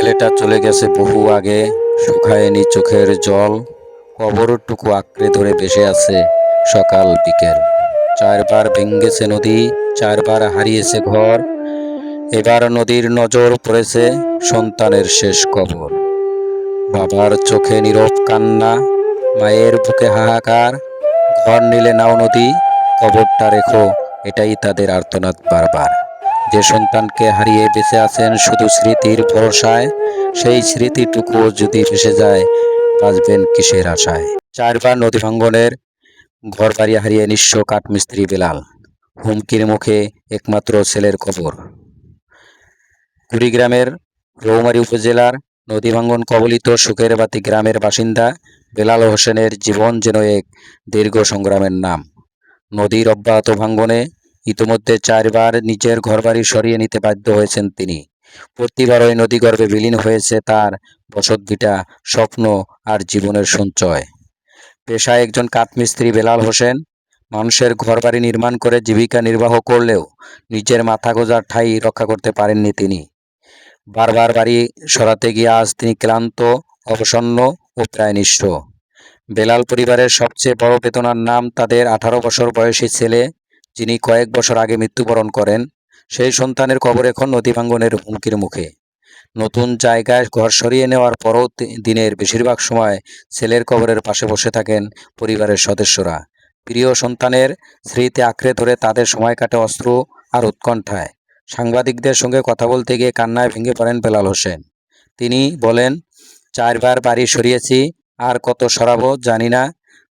ছেলেটা চলে গেছে বহু আগে, শুকায়নি চোখের জল, কবরটুকু আঁকড়ে ধরে ভেসে আছে সকাল বিকেল। চারবার ভেঙ্গেছে নদী, চারবার হারিয়েছে ঘর, এবার নদীর নজর পড়েছে সন্তানের শেষ কবর। বাবার চোখে নীরব কান্না, মায়ের বুকে হাহাকার, ঘর নিলে নাও নদী, কবরটা রেখো, এটাই তাদের আর্তনাদ বারবার। যে সন্তানকে হারিয়ে বেঁচে আছেন শুধু স্মৃতির ভরসায়, সেই স্মৃতিটুকু যদি ভেসে যায়, বাঁচবেন কিসের আশায়। চারবার নদী ভাঙ্গনের ঘরবাড়ি হারিয়ে নিঃস্ব কাঠমিস্ত্রি বেলাল, হুমকির মুখে একমাত্র ছেলের কবর। কুড়িগ্রামের রৌমারী উপজেলার নদী ভাঙ্গন কবলিত সুখেরবাতি গ্রামের বাসিন্দা বেলাল হোসেনের জীবন যেন এক দীর্ঘ সংগ্রামের নাম। নদীর অব্যাহত ভাঙ্গনে ইতোমধ্যে চারবার নিজের ঘরবাড়ি সরিয়ে নিতে বাধ্য হয়েছেন তিনি। প্রতিবারই নদীগর্ভে বিলীন হয়েছে তার বসতভিটা, স্বপ্ন আর জীবনের সঞ্চয়। পেশায় একজন কাঠমিস্ত্রি বেলাল হোসেন মানুষের ঘরবাড়ি নির্মাণ করে জীবিকা নির্বাহ করলেও নিজের মাথা গোঁজার ঠাঁই রক্ষা করতে পারেননি তিনি। বারবার বাড়ি সরাতে গিয়ে আজ তিনি ক্লান্ত, অবসন্ন ও প্রায় নিঃস্ব। বেলাল পরিবারের সবচেয়ে বড় বেদনার নাম তাদের 18 বছর বয়সী ছেলে, যিনি কয়েক বছর আগে মৃত্যুবরণ করেন। সেই সন্তানের কবর এখন নদী ভাঙ্গনের হুমকির মুখে। নতুন জায়গায় ঘর সরিয়ে নেওয়ার পরও দিনের বেশিরভাগ সময় ছেলের কবরের পাশে বসে থাকেন পরিবারের সদস্যরা। প্রিয় সন্তানের স্মৃতি আঁকড়ে ধরে তাদের সময় কাটে অশ্রু আর উৎকণ্ঠায়। সাংবাদিকদের সঙ্গে কথা বলতে গিয়ে কান্নায় ভেঙে পড়েন বেলাল হোসেন। তিনি বলেন, চারবার বাড়ি সরিয়েছি, আর কত সরাবো জানি না।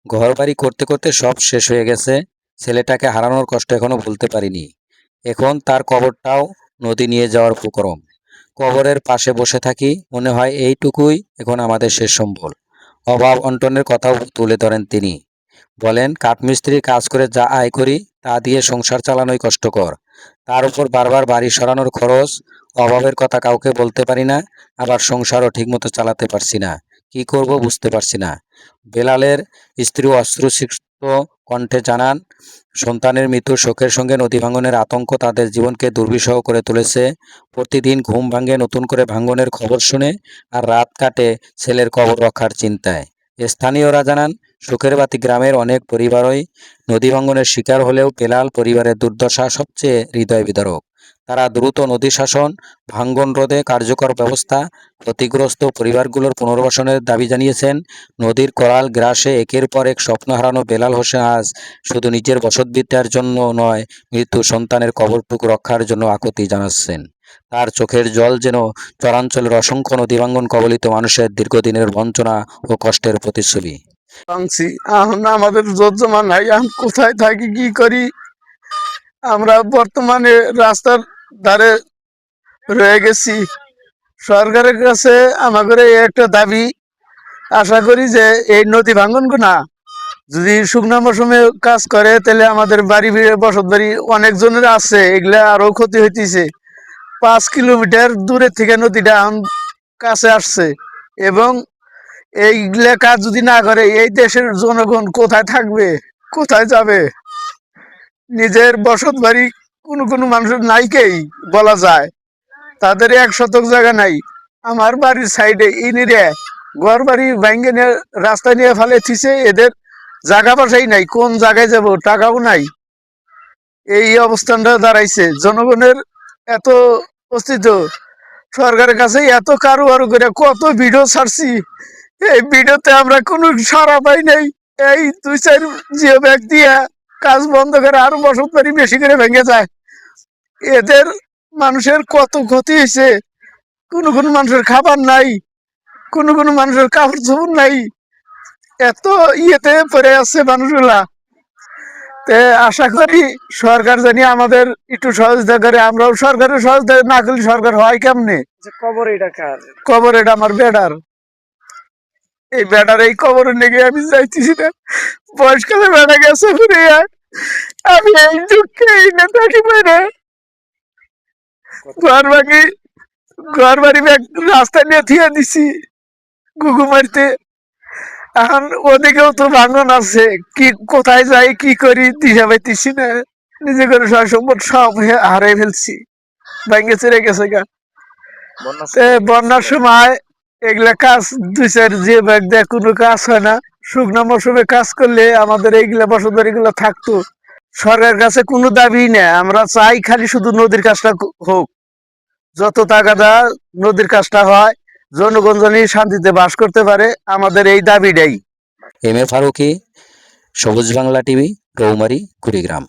ঘর বাড়ি করতে করতে সব শেষ হয়ে গেছে। ছেলেটাকে হারানোর কষ্ট এখনো ভুলতে পারিনি। এখন তার কবরটাও নদী নিয়ে যাওয়ার উপক্রম। কবরের পাশে বসে থাকি, মনে হয় এইটুকুই এখন আমাদের শেষ সম্বল। অভাব অনটনের কথাও তুলে ধরেন তিনি। বলেন, কাঠমিস্ত্রির কাজ করে যা আয় করি তা দিয়ে সংসার চালানোই কষ্টকর। তার উপর বারবার বাড়ি সরানোর খরচ, অভাবের কথা কাউকে বলতে পারি না, আবার সংসারও ঠিকমতো চালাতে পারছি না। কি করব বুঝতে পারছি না। বেলালের স্ত্রী অশ্রুসিক্ত কণ্ঠে জানান, সন্তানের মৃত্যুর শোকের সঙ্গে নদী ভাঙ্গনের আতঙ্ক তাদের জীবনকে দুর্বিষহ করে তুলেছে। প্রতিদিন ঘুম ভাঙে নতুন করে ভাঙ্গনের খবর শুনে, আর রাত কাটে ছেলের কবর রক্ষার চিন্তায়। স্থানীয়রা জানান, সুখেরবাতি গ্রামের অনেক পরিবারই নদী ভাঙ্গনের শিকার হলেও বেলাল পরিবারের দুর্দশা সবচেয়ে হৃদয় বিদারক। তারা দ্রুত নদী শাসন, ভাঙ্গন রোধে কার্যকর ব্যবস্থা, ক্ষতিগ্রস্ত পরিবারগুলোর পুনর্বাসনের দাবি জানিয়েছেন। নদীর করাল গ্রাসে একের পর এক স্বপ্ন হারানো বেলাল হোসেন আজ শুধু নিজের বসতভিটার জন্য নয়, মৃত্যু সন্তানের কবরটুকু রক্ষার জন্য আকুতি জানাচ্ছেন। তার চোখের জল যেন চরাঞ্চলের অসংখ্য নদী ভাঙ্গন কবলিত মানুষের দীর্ঘদিনের বঞ্চনা ও কষ্টের প্রতিচ্ছবি। এখন আমাদের যোজনা নাই, এখন কোথায় থাকি, কি করি। আমরা বর্তমানে রাস্তার ধারে রয়ে গেছি। সরকারের কাছে আমাদের একটা দাবি, আশা করি যে এই নদী ভাঙ্গন না যদি শুকনা মৌসুমে কাজ করে, তাহলে আমাদের বাড়ি বসত বাড়ি অনেকজনের আছে, এগুলা আরো ক্ষতি হইতেছে। 5 কিলোমিটার দূরে থেকে নদীটা কাছে আসছে, এবং এইগুলা কাজ যদি না করে এই দেশের জনগণ কোথায় থাকবে, কোথায় যাবে? নিজের বসত বাড়ি কোনো কোনো মানুষের নাইকেই বলা যায়, তাদের 1 শতক জায়গা নাই। আমার বাড়ির সাইডে ইনিরে ঘর বাড়ি ভাঙ্গে নিয়ে রাস্তা নিয়ে ফেলে থিছে, এদের জায়গা বাসাই নাই, কোন জায়গায় যাব, টাকাও নাই। এই অবস্থানটা দাঁড়াইছে। জনগণের এত অস্তিত্ব, সরকারের কাছে এত কারো করে কত ভিডিও ছাড়ছি, এই ভিডিওতে আমরা কোনো সাড়া পাই নাই। এই 2-4 জিও ব্যাগ দিয়া কাজ বন্ধ করে আরো বসত বাড়ি বেশি করে ভেঙে যায়। এদের মানুষের কত ক্ষতি হয়েছে। কোনো কোনো মানুষের খাবার নাই, কোনো কোনো মানুষের কাপড় চোপড় নাই, এত ইয়েতে পড়ে আছে মানুষগুলা। তে আশা করি সরকার জানি আমাদের একটু সহযোগিতা করে। আমরাও সরকারের সহযোগিতা না করলে সরকার হয় কেমনে? কবর এটা কার? কবর এটা আমার বেটার। এই বেটার এই কবরে লেগে আমি যাইতেছি না। বয়সকালে বেটা গেছে ঘুরে, আমি এই দুঃখে এই নেতাকে পারে ঘর ভাঙি, ঘর বাড়ি রাস্তা নিয়ে থিয়ে দিছি গুগু মারতে। এখন ওদিকেও তো ভাঙন আছে, কি কোথায় যাই কি করি দিশা পাইতেছি না। নিজে করে সব সম্পদ সব হারাই ফেলছি, ভাঙ্গে চড়ে গেছে গা। বন্যার সময় এগুলা কাজ দুই চার যে ব্যাগ দেয় কোনো কাজ হয় না। শুকনো মৌসুমে কাজ করলে আমাদের এইগুলা বসতবাড়ি গুলো থাকতো। সরকারের কাছে কোনো দাবি নেই, আমরা চাই খালি শুধু নদীর কাজটা হোক। যত তাগাদা নদীর কাজটা হয়, জনগণ যেন শান্তিতে বাস করতে পারে, আমাদের এই দাবিটাই। এম এ ফারুকী, সবুজ বাংলা টিভি, রৌমারী, কুড়িগ্রাম।